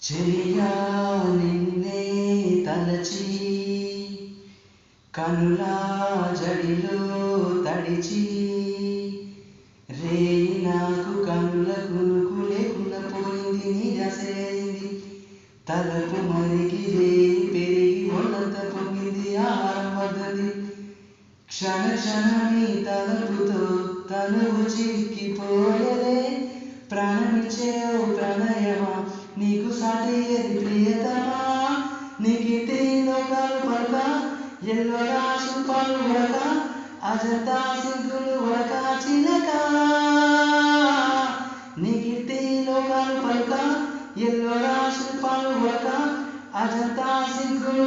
చెలియా నిన్నే తలచి కనులా జడిలో తడిచి రేయి నాకు కనుల కునుకు లేకుండా పోయింది నీ దశయింది తలపు మరిగి రేయి పెరిగి ఒళ్ళంత పొంగింది ఆహారం వద్దంది క్షణ క్షణమి తలపుతో తనువు చిక్కిపోయలే ప్రాణమిచ్చే ఓ ప్రణయమా నీకు సాటి ఏది ప్రియతమా నీకితే లోకాలు పలక ఎల్లో రాసు పాలు ఉడక అజంతా సింగులు ఉడక చిలక నీకితే లోకాలు పలక ఎల్లో రాసు పాలు ఉడక అజంతా సింగులు